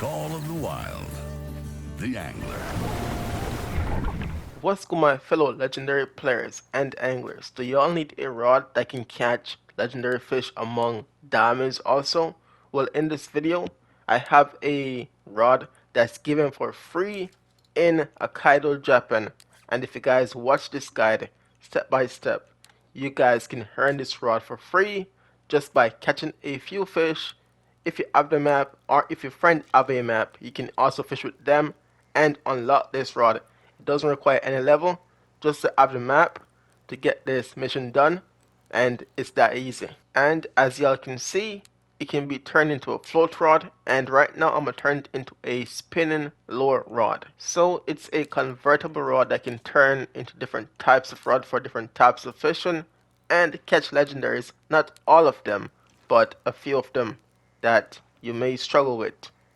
call of the wild. The angler. What's good, my fellow legendary players and anglers? Do y'all need a rod that can catch legendary fish among diamonds also? Well, in this video, I have a rod that's given for free in Hokkaido, Japan. And if you guys watch this guide step by step, you guys can earn this rod for free just by catching a few fish. If you have the map or if your friend have a map, you can also fish with them and unlock this rod. It doesn't require any level, just to have the map to get this mission done, and it's that easy. And as y'all can see, it can be turned into a float rod, and right now I'm gonna turn it into a spinning lure rod. So it's a convertible rod that can turn into different types of rod for different types of fishing and catch legendaries. Not all of them, but a few of them that you may struggle with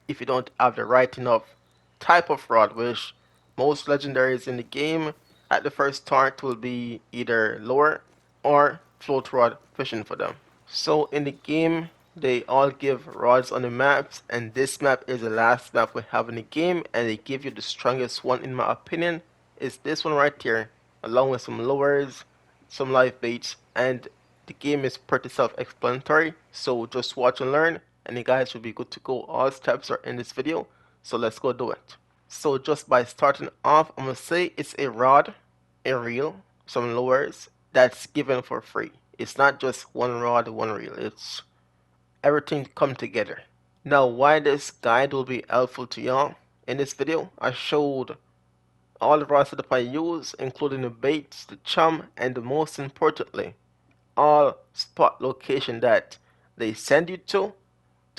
if you don't have the right enough type of rod, which most legendaries in the game at the first start will be either lure or float rod fishing for them. So in the game, they all give rods on the maps, and this map is the last map we have in the game, and they give you the strongest one in my opinion is this one right here, along with some lures, some live baits, and the game is pretty self-explanatory, so just watch and learn, and you guys should be good to go. All steps are in this video, so let's go do it. So just by starting off, I'm gonna say it's a rod, a reel, some lures that's given for free. It's not just one rod, one reel. It's everything come together. Now, why this guide will be helpful to y'all? In this video, I showed all the rod setup I use, including the baits, the chum, and most importantly, all spot location that they send you to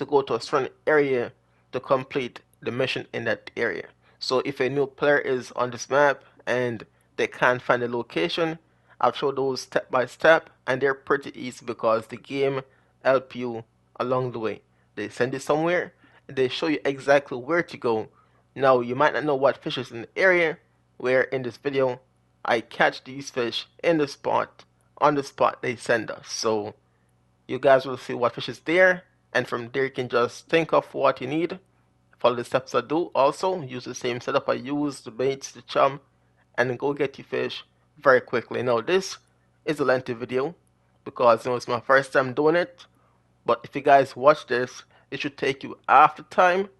go to a certain area to complete the mission in that area. So if a new player is on this map and they can't find the location, I've showed those step by step, and they're pretty easy because the game help you along the way. They send you somewhere, and they show you exactly where to go. Now you might not know what fish is in the area, where in this video I catch these fish in the spot, on the spot they send us. So you guys will see what fish is there, and from there you can just think of what you need, follow the steps I do. Also use the same setup I use, the baits, the chum, and go get your fish very quickly. Now this is a lengthy video because it's my first time doing it, but if you guys watch this, it should take you half the time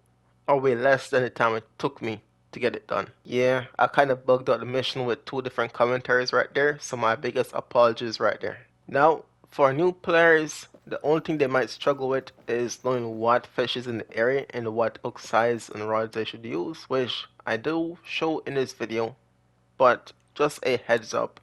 or way less than the time it took me to get it done. Yeah, I kind of bugged out the mission with two different commentaries right there, so my biggest apologies right there. Now, for new players, the only thing they might struggle with is knowing what fish is in the area and what hook size and rods they should use, which I do show in this video, but just a heads up,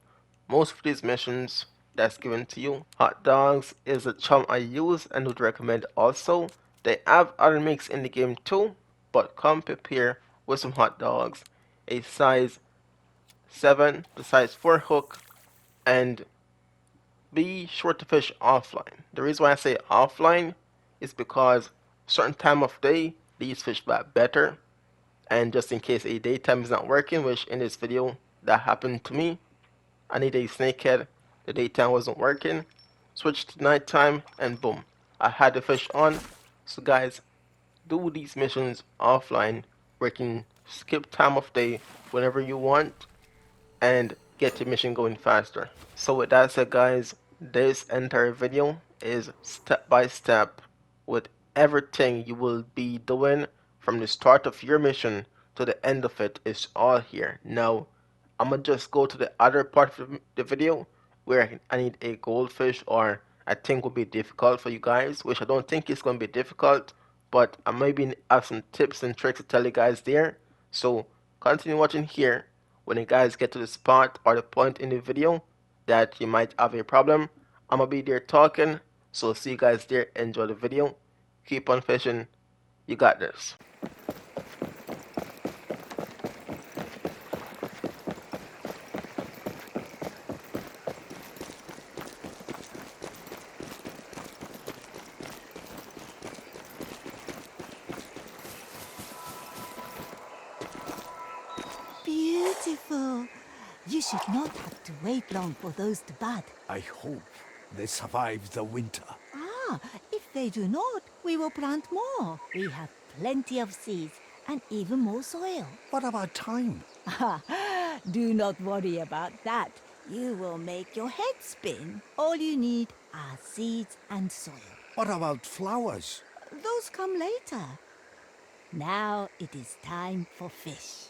most of these missions that's given to you, hot dogs is a chum I use and would recommend also. They have other mix in the game too, but come prepare with some hot dogs, a size 7 to size 4 hook, and be sure to fish offline. The reason why I say offline is because certain time of day these fish back better, and just in case a daytime is not working, which in this video that happened to me. I need a snakehead, the daytime wasn't working, switched to nighttime, and boom, I had the fish on. So guys, do these missions offline where you can skip time of day whenever you want and get your mission going faster. So with that said guys, this entire video is step by step with everything you will be doing from the start of your mission to the end of it is all here. Now I'm gonna just go to the other part of the video where I need a goldfish, or I think will be difficult for you guys, which I don't think it's gonna be difficult, but I maybe have some tips and tricks to tell you guys there. So continue watching here. When you guys get to the spot or the point in the video that you might have a problem, I'm gonna be there talking. So see you guys there. Enjoy the video. Keep on fishing. You got this. Beautiful. You should not have to wait long for those to bud. I hope they survive the winter. If they do not, we will plant more. We have plenty of seeds and even more soil. What about time? Do not worry about that. You will make your head spin. All you need are seeds and soil. What about flowers? Those come later. Now it is time for fish.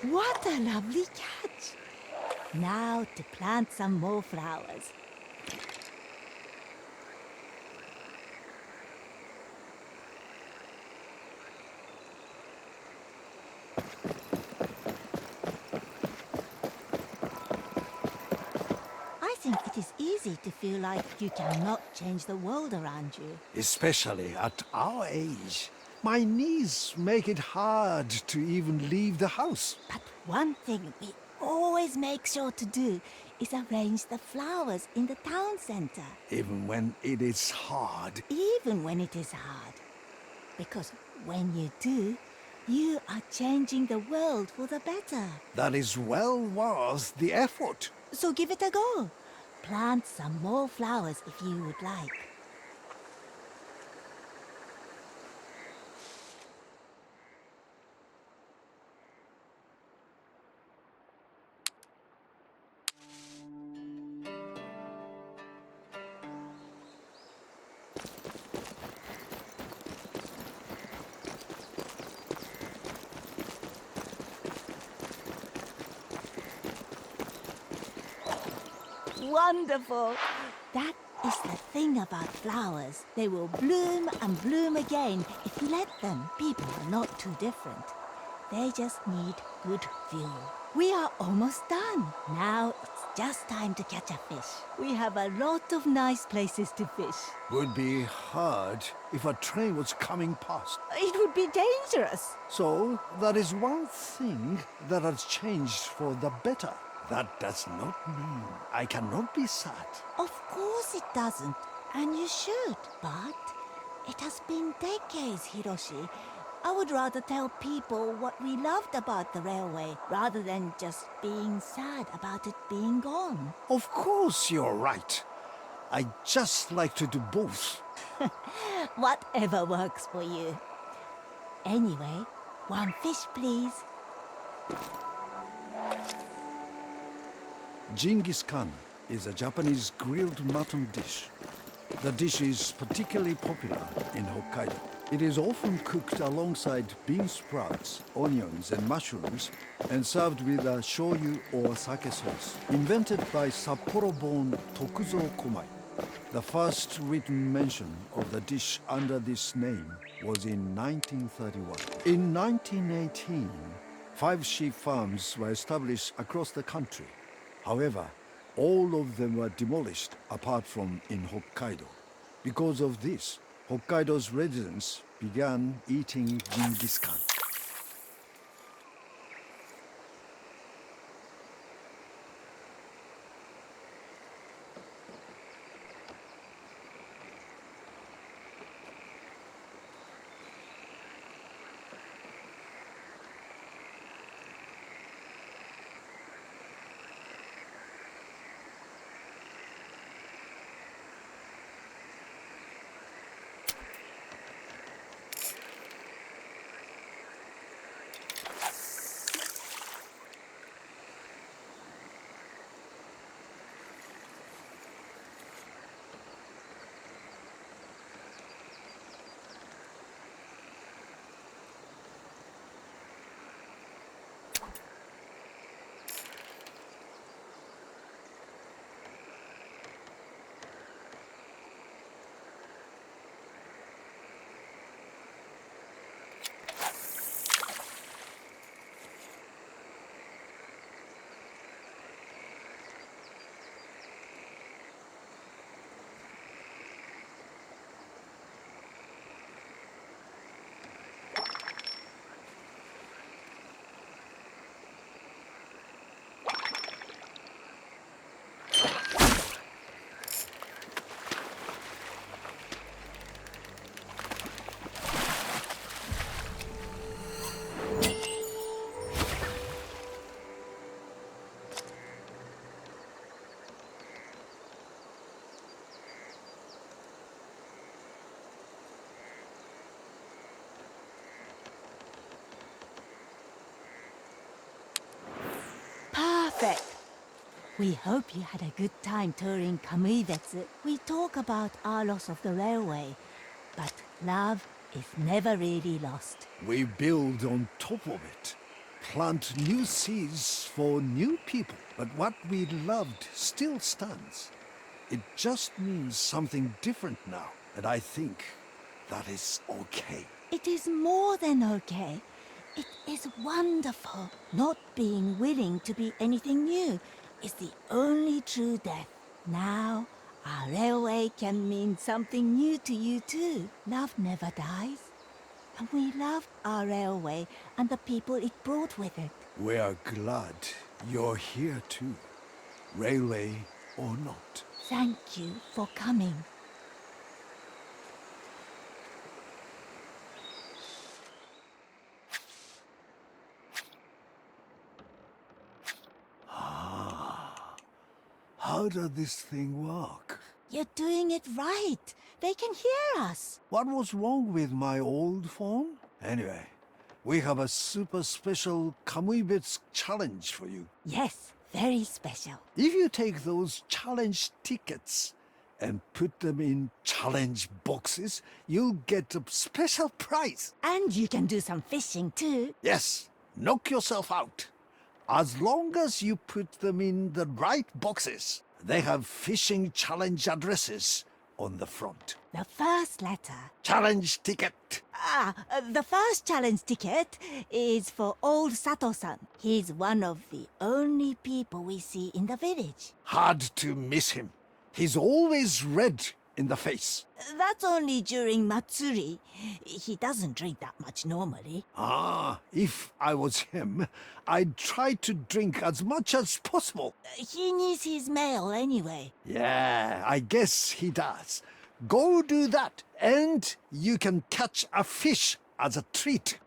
What a lovely catch! Now to plant some more flowers. I think it is easy to feel like you cannot change the world around you. Especially at our age. My knees make it hard to even leave the house. But one thing we always make sure to do is arrange the flowers in the town center. Even when it is hard. Even when it is hard. Because when you do, you are changing the world for the better. That is well worth the effort. So give it a go. Plant some more flowers if you would like. Wonderful! That is the thing about flowers. They will bloom and bloom again if you let them. People are not too different. They just need good fuel. We are almost done. Now it's just time to catch a fish. We have a lot of nice places to fish. Would be hard if a train was coming past. It would be dangerous. So, that is one thing that has changed for the better. That does not mean I cannot be sad. Of course it doesn't, and you should. But it has been decades, Hiroshi. I would rather tell people what we loved about the railway, rather than just being sad about it being gone. Of course you're right. I just like to do both. Whatever works for you. Anyway, one fish, please. Genghis Khan is a Japanese grilled mutton dish. The dish is particularly popular in Hokkaido. It is often cooked alongside bean sprouts, onions, and mushrooms, and served with a shoyu or sake sauce. Invented by Sapporo-born Tokuzo Komai. The first written mention of the dish under this name was in 1931. In 1918, 5 sheep farms were established across the country. However, All of them were demolished apart from in Hokkaido. Because of this, Hokkaido's residents began eating Genghis Khan. Perfect. We hope you had a good time touring Kamuivetsu. We talk about our loss of the railway, but love is never really lost. We build on top of it, plant new seeds for new people. But what we loved still stands. It just means something different now, and I think that is okay. It is more than okay. It is wonderful. Not being willing to be anything new is the only true death. Now, our railway can mean something new to you too. Love never dies. And we love our railway and the people it brought with it. We are glad you're here too, railway or not. Thank you for coming. How does this thing work? You're doing it right. They can hear us. What was wrong with my old phone? Anyway, we have a super special Kamuibits challenge for you. Yes, very special. If you take those challenge tickets and put them in challenge boxes, you'll get a special prize. And you can do some fishing too. Yes, knock yourself out. As long as you put them in the right boxes. They have fishing challenge addresses on the front. The first letter. Challenge ticket. The first challenge ticket is for old Sato-san. He's one of the only people we see in the village. Hard to miss him. He's always red in the face. That's only during Matsuri. He doesn't drink that much normally. If I was him, I'd try to drink as much as possible. He needs his mail anyway. Yeah, I guess he does. Go do that, and you can catch a fish as a treat.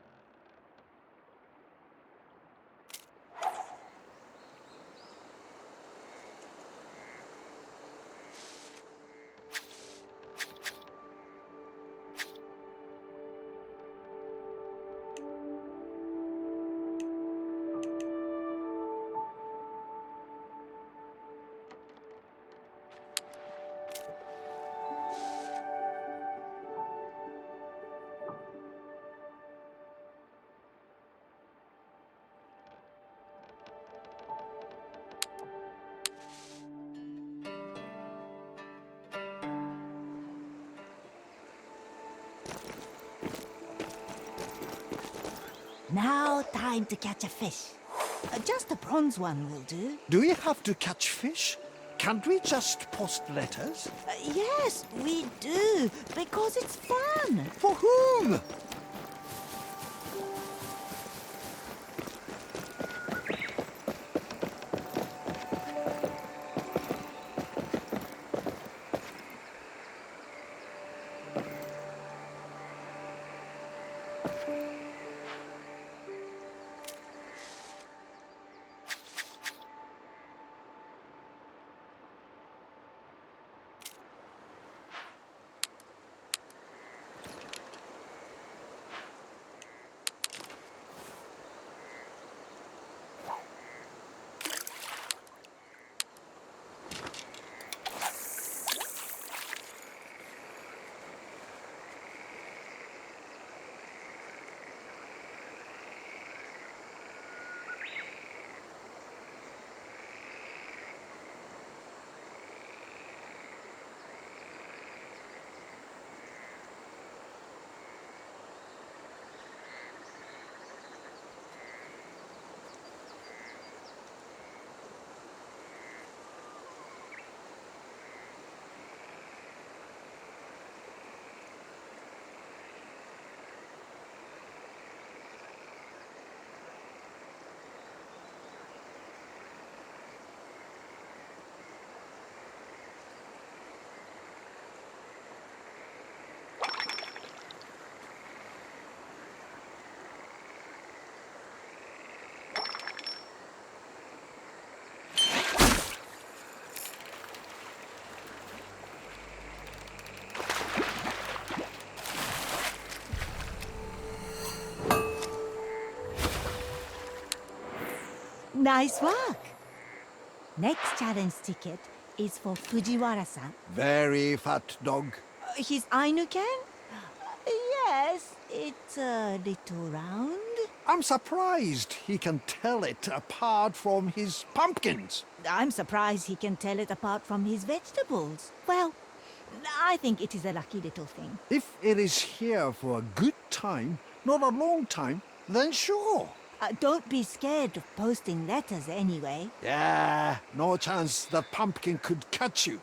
Now time to catch a fish. Just a bronze one will do. Do we have to catch fish? Can't we just post letters? Yes, we do, because it's fun. For whom? Nice work. Next challenge ticket is for Fujiwara-san. Very fat dog. His Ainu can? Yes, it's a little round. I'm surprised he can tell it apart from his pumpkins. I'm surprised he can tell it apart from his vegetables. Well, I think it is a lucky little thing. If it is here for a good time, not a long time, then sure. Don't be scared of posting letters anyway. Yeah, no chance the pumpkin could catch you.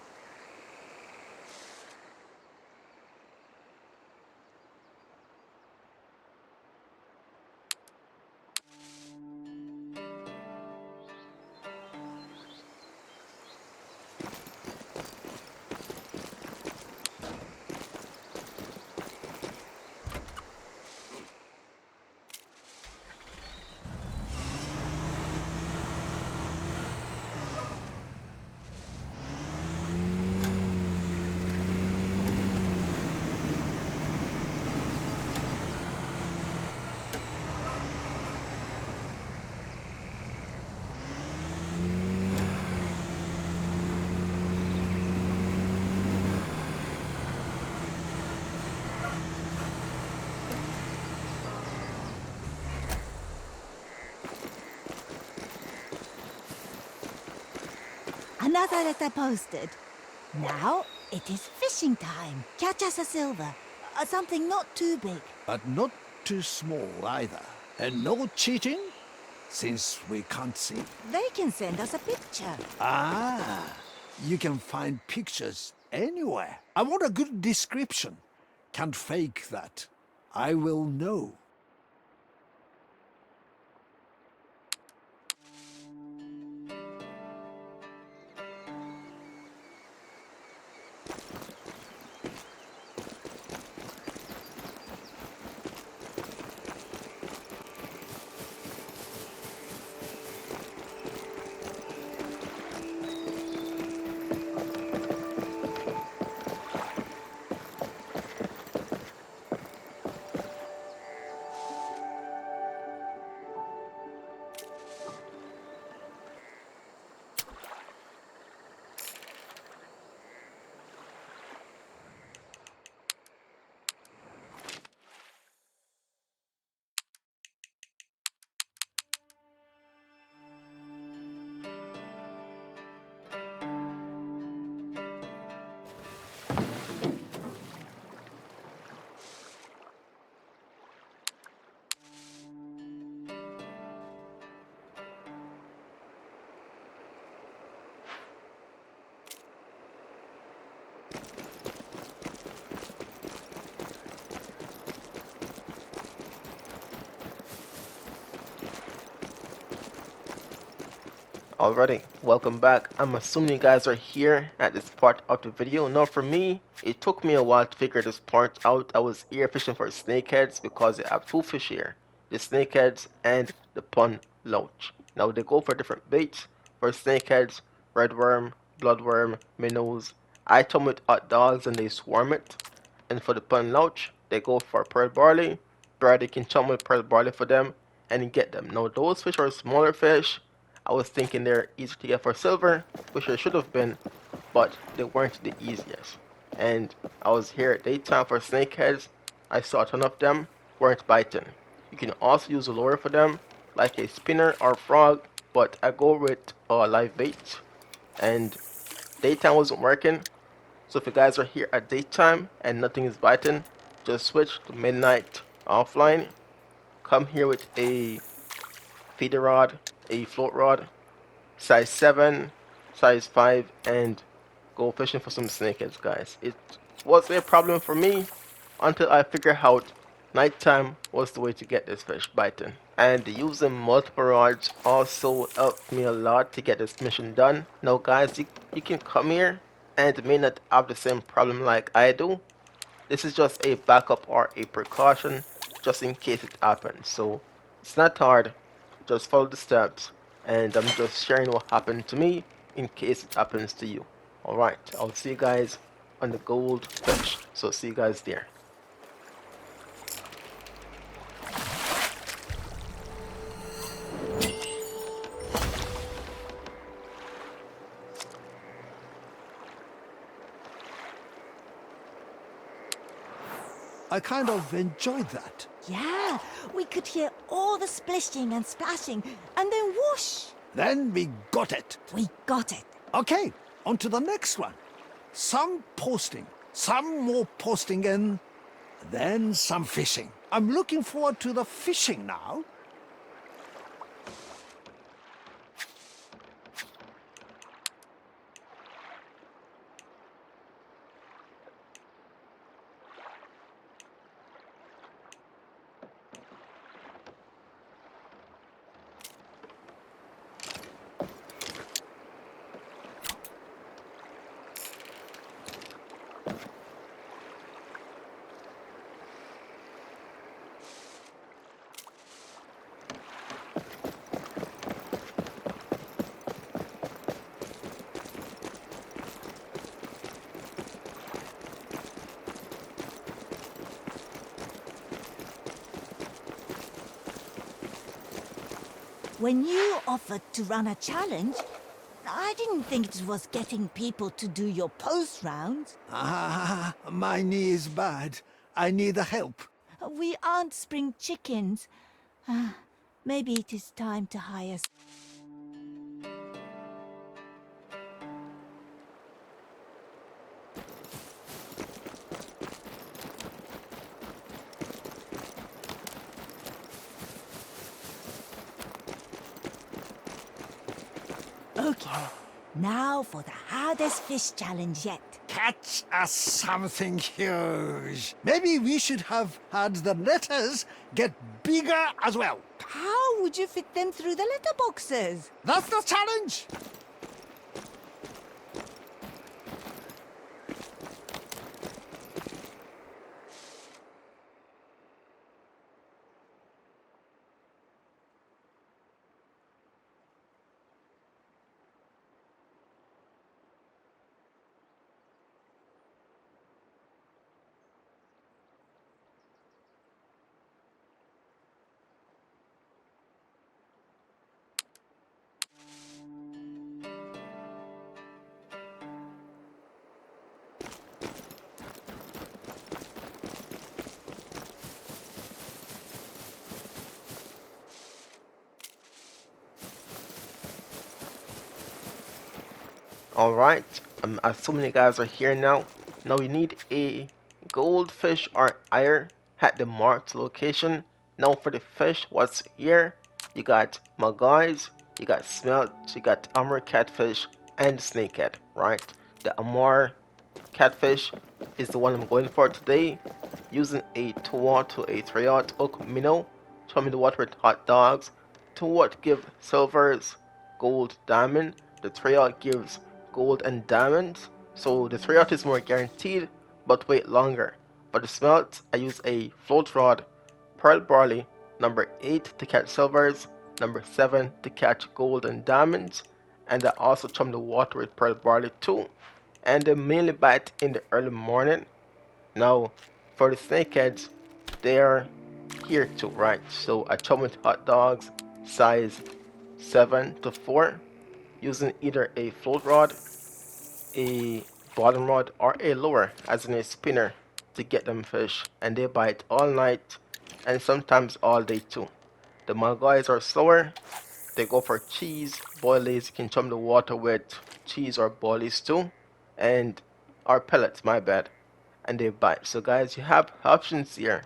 Another letter posted. Now it is fishing time. Catch us a silver. Something not too big. But not too small either. And no cheating, since we can't see. They can send us a picture. Ah, you can find pictures anywhere. I want a good description. Can't fake that. I will know. Alrighty, welcome back. I'm assuming you guys are here at this part of the video. Now for me, it took me a while to figure this part out. I was ear fishing for snakeheads because I have two fish here, the snakeheads and the pond loach. Now they go for different baits. For snakeheads, redworm, bloodworm, minnows. I told them with hot dogs and they swarm it. And for the pond loach, they go for pearl barley. Brady can chum with pearl barley for them and get them. Now those fish are smaller fish. I was thinking they're easy to get for silver, which they should have been, but they weren't the easiest. And I was here at daytime for snakeheads. I saw a ton of them, weren't biting. You can also use a lure for them, like a spinner or frog, but I go with live bait. And daytime wasn't working, so if you guys are here at daytime and nothing is biting, just switch to midnight offline. Come here with a feeder rod, a float rod, size 7, size 5, and go fishing for some snakeheads, guys. It was a problem for me until I figured out nighttime was the way to get this fish biting. And using multiple rods also helped me a lot to get this mission done. Now guys, you can come here and may not have the same problem like I do. This is just a backup or a precaution just in case it happens. So it's not hard, just follow the steps, and I'm just sharing what happened to me in case it happens to you. Alright, I'll see you guys on the gold fish. So see you guys there. I kind of enjoyed that. Yeah, we could hear all the splishing and splashing, and then whoosh! Then we got it. We got it. Okay, on to the next one. Some posting, some more posting, and then some fishing. I'm looking forward to the fishing now. When you offered to run a challenge, I didn't think it was getting people to do your post rounds. Ah, my knee is bad. I need the help. We aren't spring chickens. Maybe it is time to hire. Okay, now for the hardest fish challenge yet. Catch us something huge. Maybe we should have had the letters get bigger as well. How would you fit them through the letterboxes? That's the challenge. Alright, I'm assuming you guys are here now. Now you need a goldfish or higher at the marked location. Now for the fish, what's here? You got magpies, you got smelt, you got Amur catfish, and snakehead, right? The Amur catfish is the one I'm going for today. Using a 2-aught to a 3-aught hook minnow. Show me the water with hot dogs. 2-aught give silvers. gold, diamond. The tryout gives gold and diamonds, so the tryout is more guaranteed, but wait longer. For the smelt, I use a float rod, pearl barley, number 8 to catch silvers, number 7 to catch gold and diamonds, and I also chum the water with pearl barley too. And they mainly bite in the early morning. Now, for the snakeheads, they are here too, right? So I chum with hot dogs, size 7 to 4, using either a float rod, a bottom rod, or a lure, as in a spinner, to get them fish. And they bite all night and sometimes all day too. The Malgoys are slower. They go for cheese, boilies. You can chum the water with cheese or boilies too. And or pellets, my bad. And they bite. So guys, you have options here,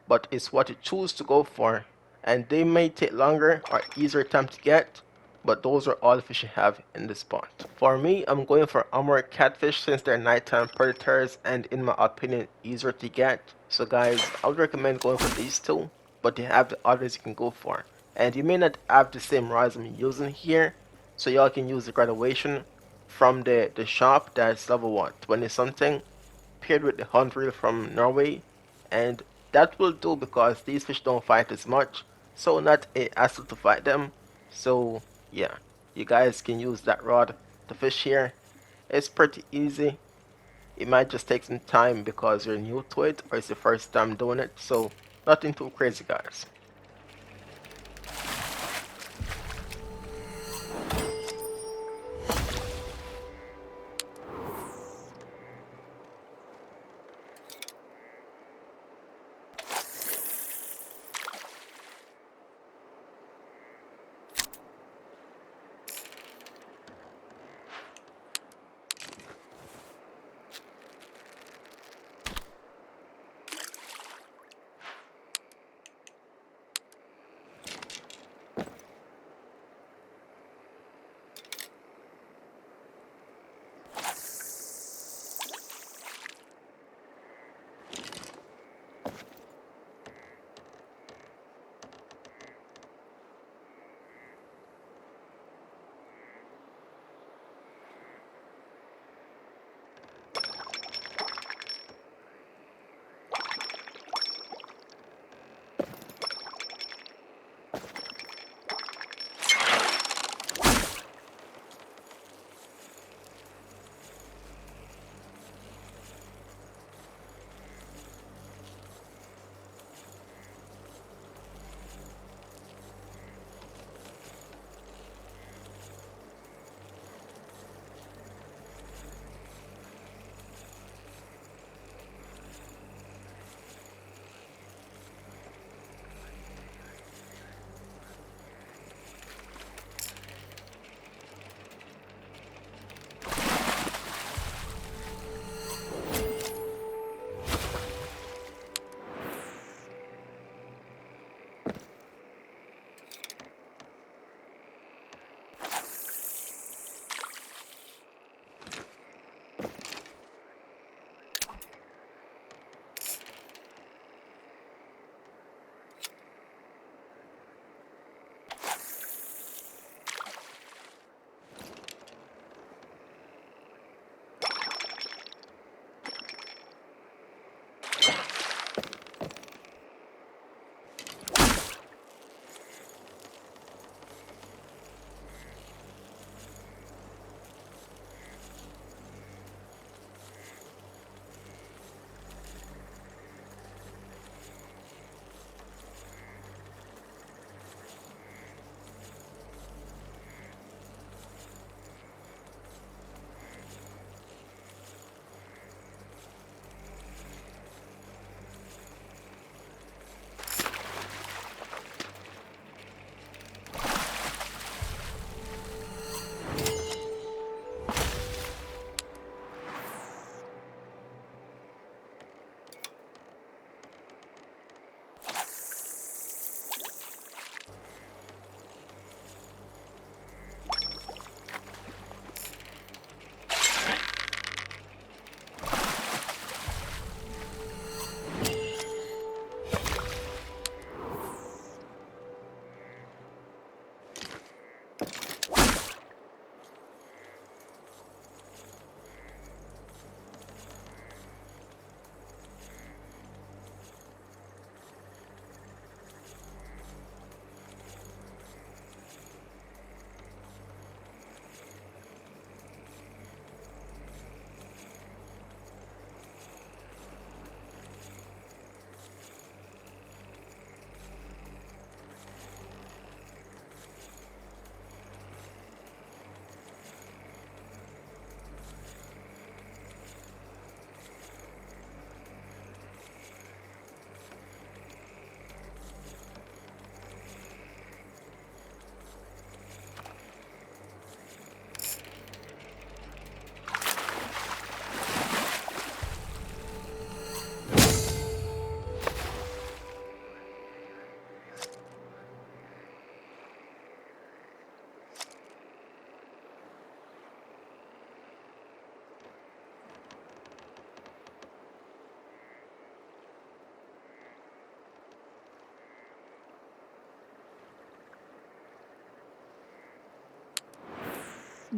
but it's what you choose to go for. And they may take longer or easier time to get, but those are all the fish you have in the spot. For me, I'm going for Amur catfish since they're nighttime predators and in my opinion easier to get. So guys, I would recommend going for these two, but you have the others you can go for. And you may not have the same rods I'm using here, so y'all can use the graduation from the shop that's level what, 20 something, paired with the hunt reel from Norway, and that will do because these fish don't fight as much, so not a hassle to fight them. So yeah, you guys can use that rod to fish here. It's pretty easy. It might just take some time because you're new to it or it's the first time doing it, so nothing too crazy guys.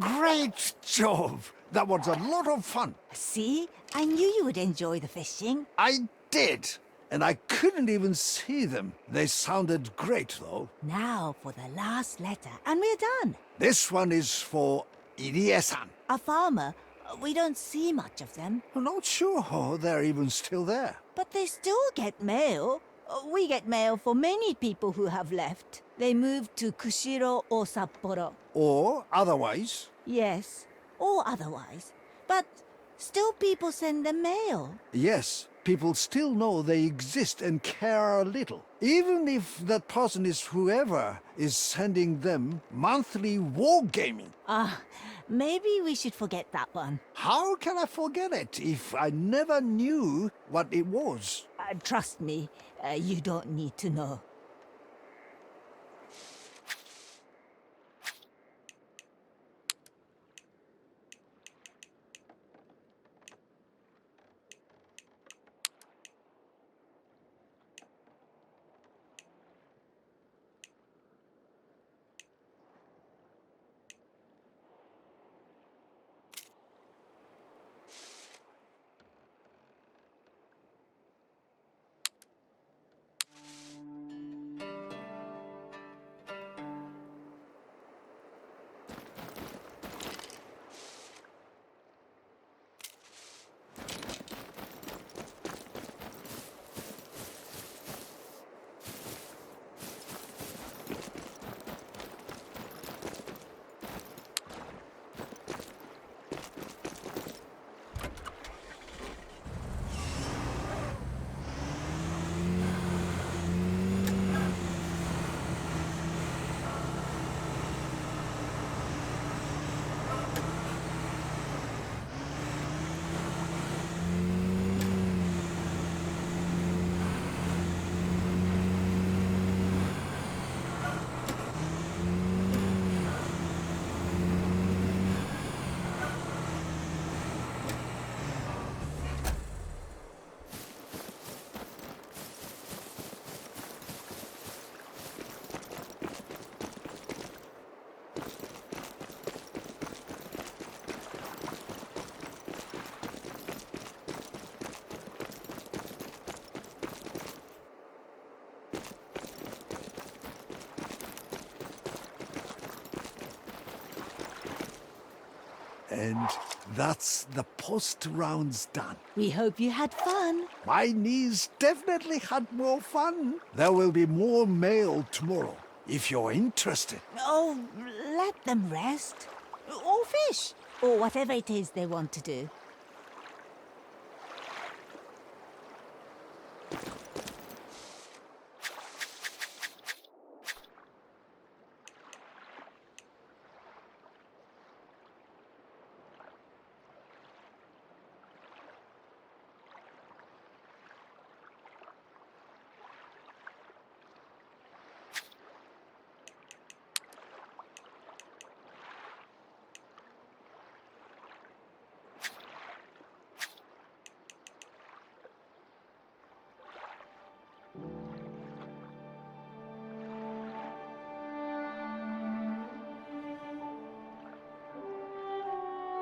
Great job! That was a lot of fun. See? I knew you would enjoy the fishing. I did. And I couldn't even see them. They sounded great, though. Now for the last letter, and we're done. This one is for Irie-san. A farmer. We don't see much of them, I'm not sure they're even still there. but they still get mail. We get mail for many people who have left. They moved to Kushiro or Sapporo. Or otherwise. Yes, or otherwise. But still people send them mail. Yes, people still know they exist and care a little. Even if that person is whoever is sending them monthly wargaming. Maybe we should forget that one. How can I forget it if I never knew what it was? Trust me, you don't need to know. And that's the post rounds done. We hope you had fun. My niece definitely had more fun. There will be more mail tomorrow, if you're interested. Oh, let them rest. Or fish. Or whatever it is they want to do.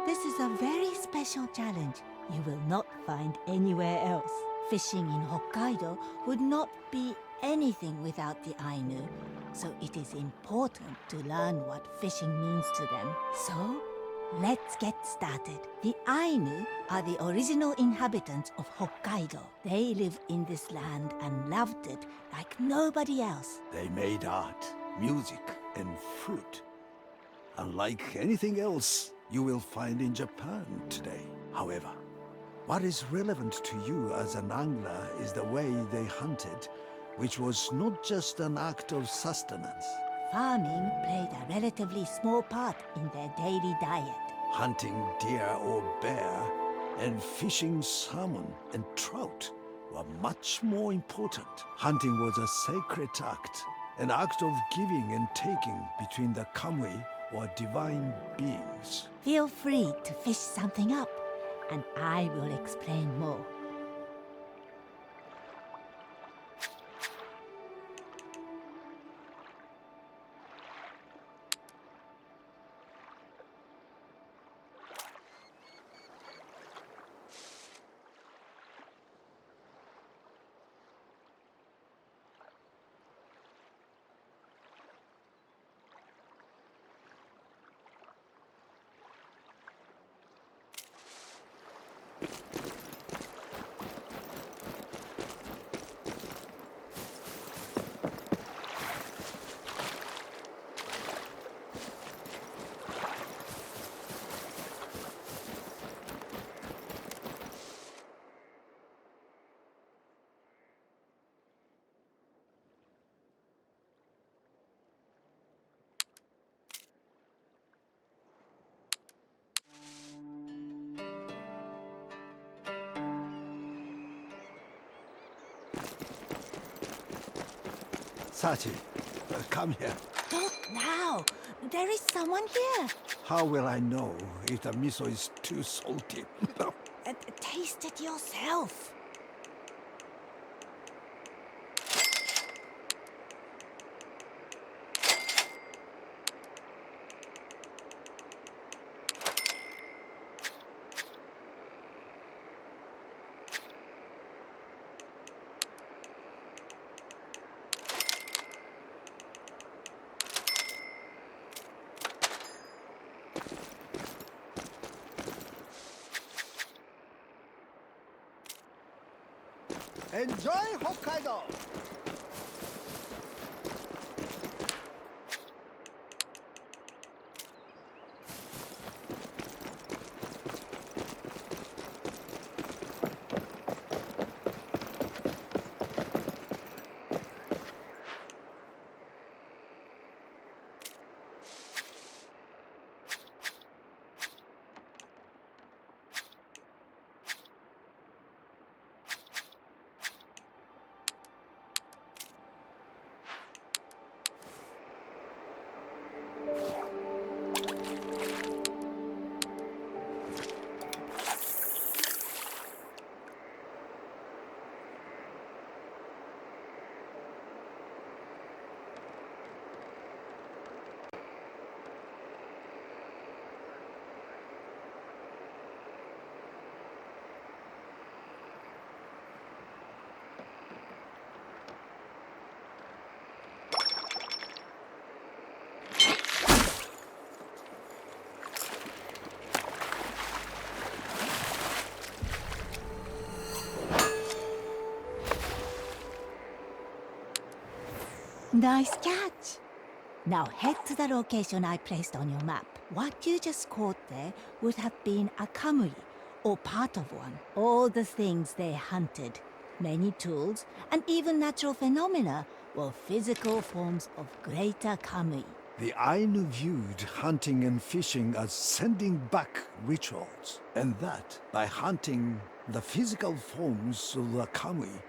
This is a very special challenge you will not find anywhere else. Fishing in Hokkaido would not be anything without the Ainu, so it is important to learn what fishing means to them. So, let's get started. The Ainu are the original inhabitants of Hokkaido. They lived in this land and loved it like nobody else. They made art, music, and food. Unlike anything else you will find in Japan today. However, what is relevant to you as an angler is the way they hunted, which was not just an act of sustenance. Farming played a relatively small part in their daily diet. Hunting deer or bear and fishing salmon and trout were much more important. Hunting was a sacred act, an act of giving and taking between the kami or divine beings. Feel free to fish something up, and I will explain more. Sachi, come here. Not now. There is someone here. How will I know if the miso is too salty? Taste it yourself. Enjoy Hokkaido! Nice catch. Now head to the location I placed on your map. What you just caught there would have been a kamui, or part of one. All the things they hunted, many tools, and even natural phenomena were physical forms of greater kamui. The Ainu viewed hunting and fishing as sending back rituals, and that by hunting the physical forms of the kamui,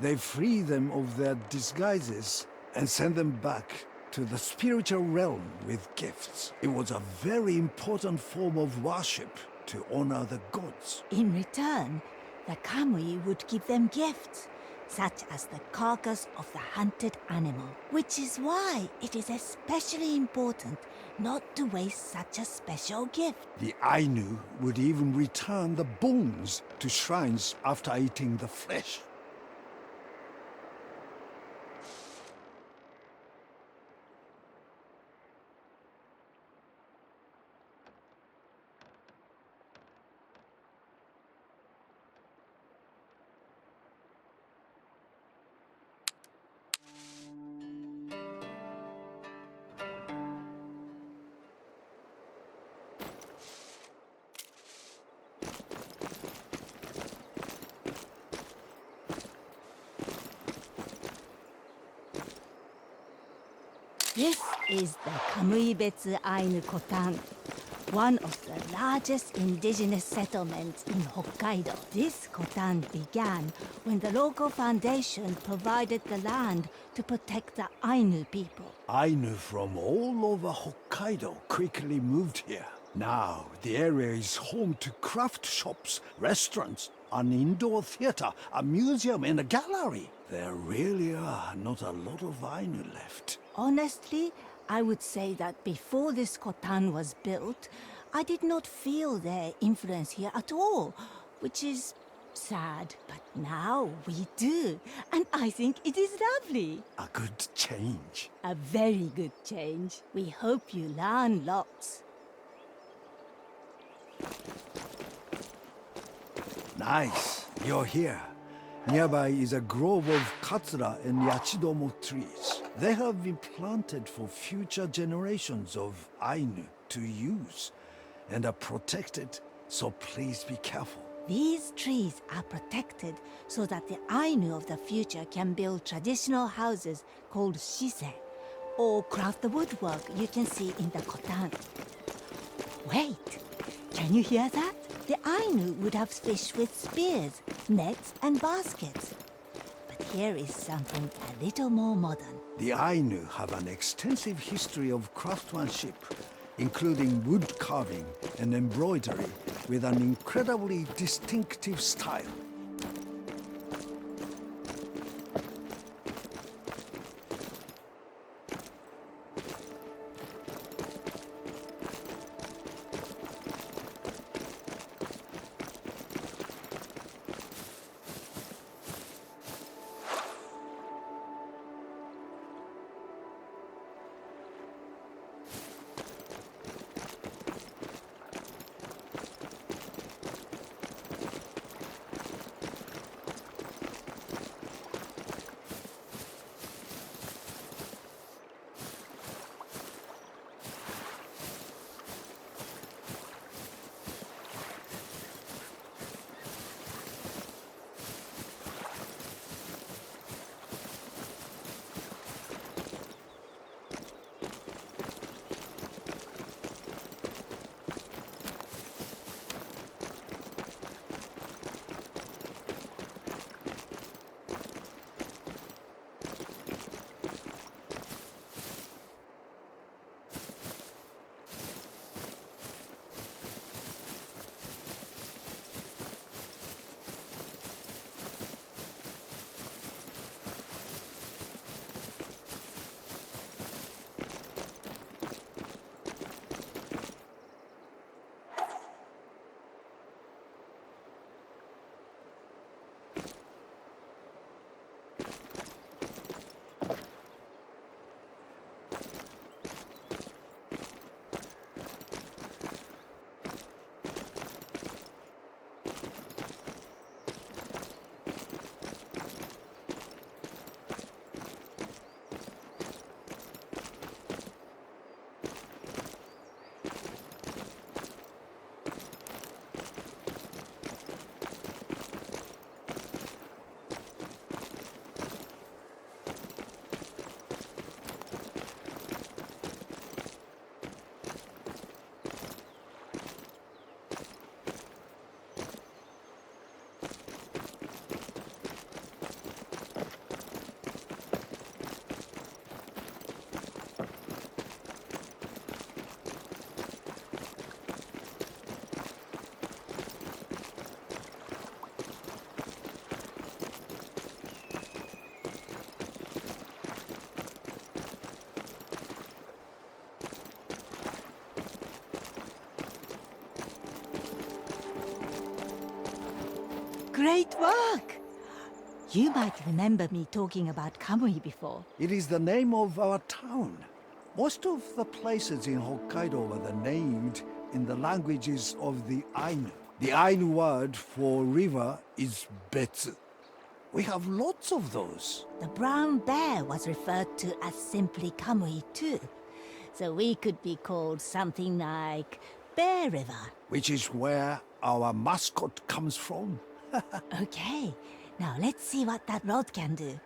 they free them of their disguises and send them back to the spiritual realm with gifts. It was a very important form of worship to honor the gods. In return, the kamui would give them gifts, such as the carcass of the hunted animal, which is why it is especially important not to waste such a special gift. The Ainu would even return the bones to shrines after eating the flesh. This is the Kamuibetsu Ainu Kotan, one of the largest indigenous settlements in Hokkaido. This kotan began when the local foundation provided the land to protect the Ainu people. Ainu from all over Hokkaido quickly moved here. Now, the area is home to craft shops, restaurants, an indoor theater, a museum, and a gallery. There really are not a lot of Ainu left. Honestly, I would say that before this kotan was built, I did not feel their influence here at all, which is sad. But now we do, and I think it is lovely. A good change. A very good change. We hope you learn lots. Nice, you're here. Nearby is a grove of katsura and yachidomo trees. They have been planted for future generations of Ainu to use and are protected, so please be careful. These trees are protected so that the Ainu of the future can build traditional houses called shise, or craft the woodwork you can see in the kotan. Wait, can you hear that? The Ainu would have fished with spears, nets, and baskets. But here is something a little more modern. The Ainu have an extensive history of craftsmanship, including wood carving and embroidery with an incredibly distinctive style. Great work! You might remember me talking about Kamui before. It is the name of our town. Most of the places in Hokkaido were named in the languages of the Ainu. The Ainu word for river is betsu. We have lots of those. The brown bear was referred to as simply Kamui too. So we could be called something like Bear River. Which is where our mascot comes from. Okay, now let's see what that rod can do.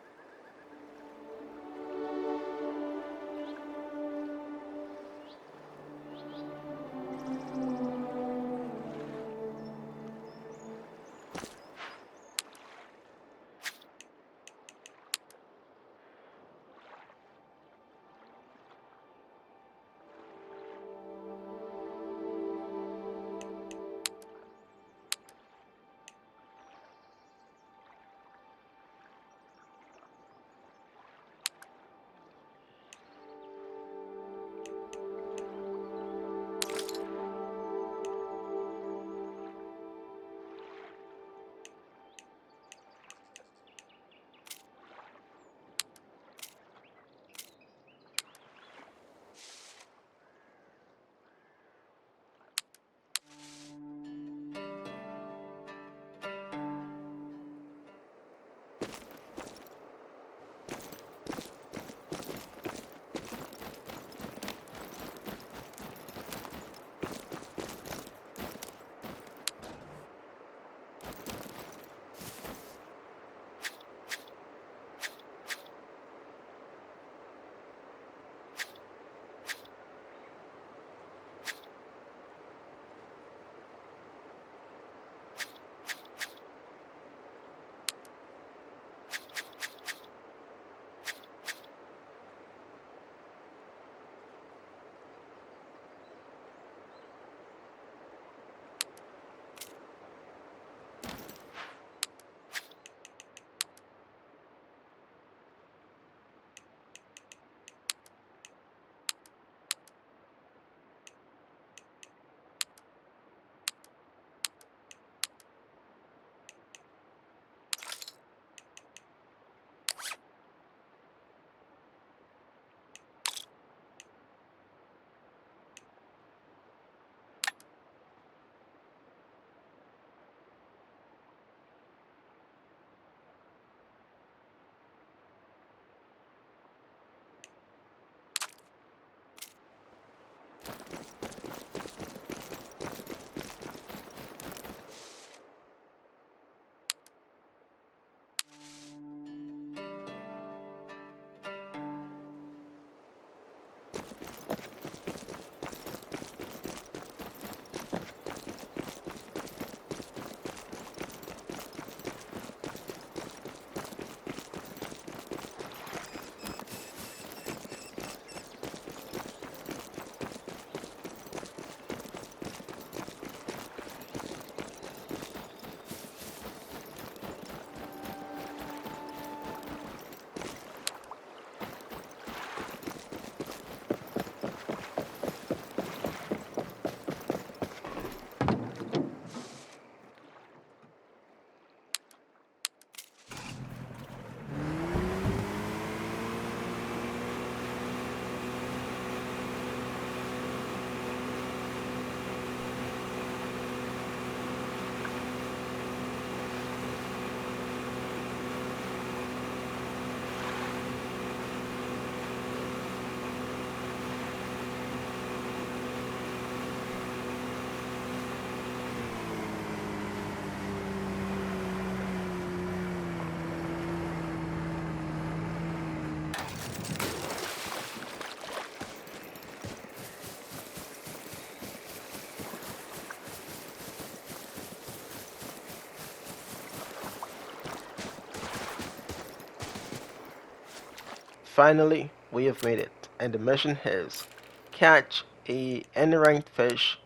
Finally, we have made it, and the mission is catch any ranked fish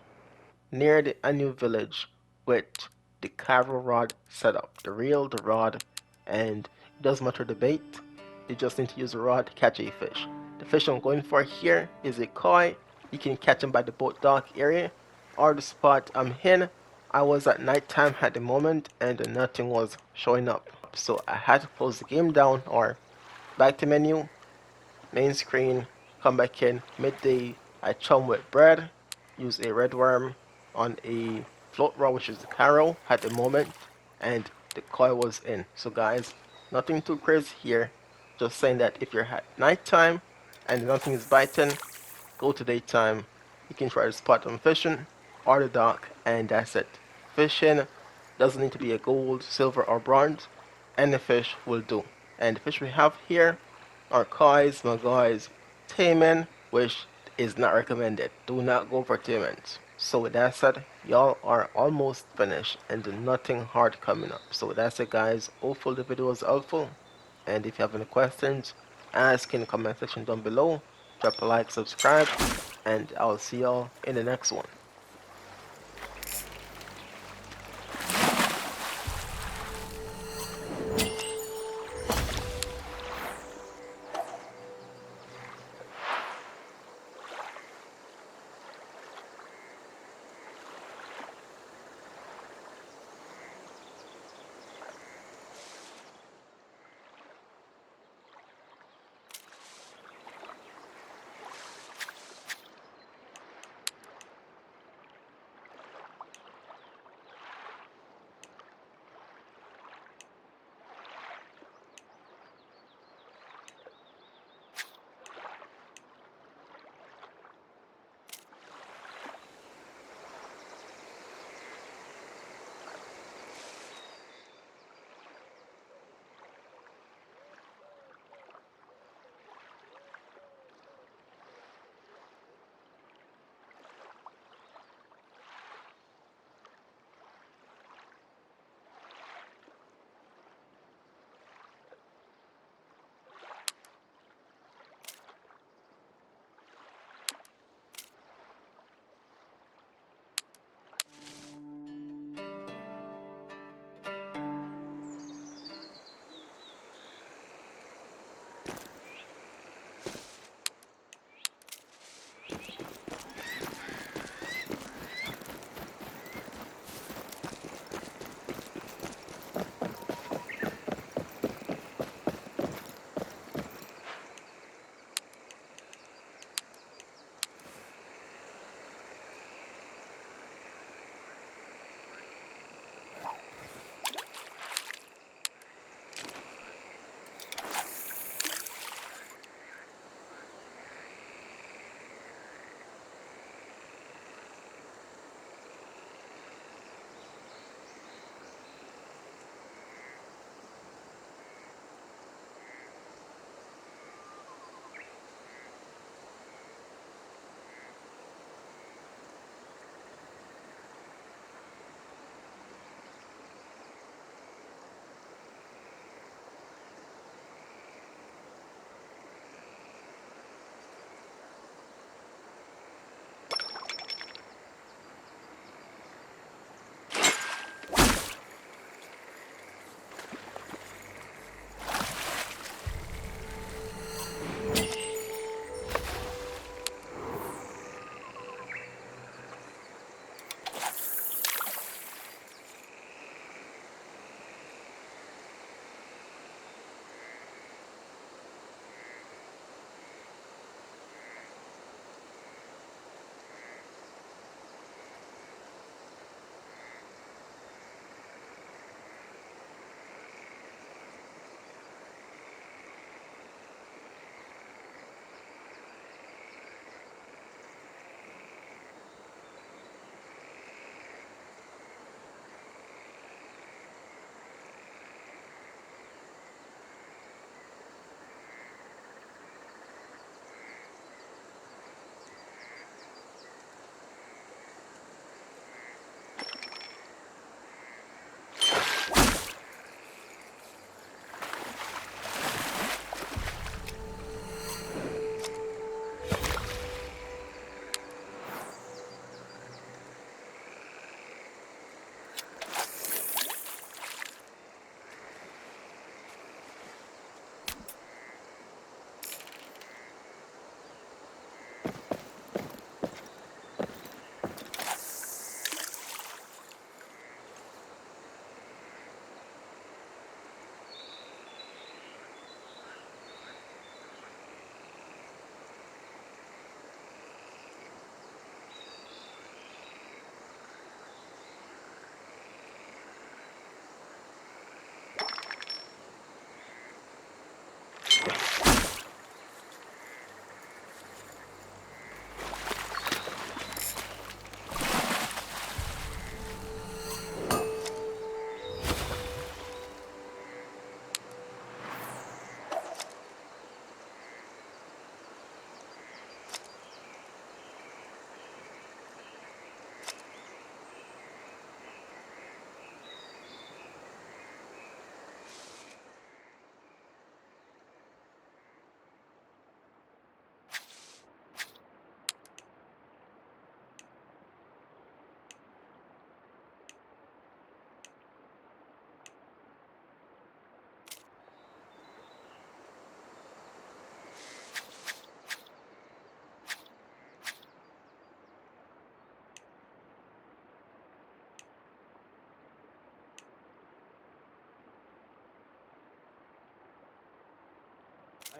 near the Ainu village with the carver rod setup, the reel, the rod, and it doesn't matter the bait, you just need to use a rod to catch a fish. The fish I'm going for here is a koi. You can catch them by the boat dock area or the spot I'm in. I was at night time at the moment and nothing was showing up, so I had to close the game down or back to menu, main screen, come back in. Midday, I chum with bread, use a red worm on a float rod, which is the carrow at the moment, and the koi was in. So guys, nothing too crazy here. Just saying that if you're at nighttime and nothing is biting, go to daytime. You can try to spot them fishing or the dock, and that's it. Fishing doesn't need to be a gold, silver, or bronze. Any fish will do. And the fish we have here are kois, magois, taimen, which is not recommended. Do not go for taimens. So with that said, y'all are almost finished and nothing hard coming up. So with that said guys, hopefully the video was helpful. And if you have any questions, ask in the comment section down below. Drop a like, subscribe, and I'll see y'all in the next one.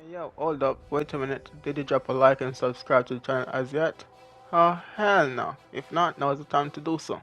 Yo, hold up, wait a minute. Did you drop a like and subscribe to the channel as yet? Oh, hell no. If not, now is the time to do so.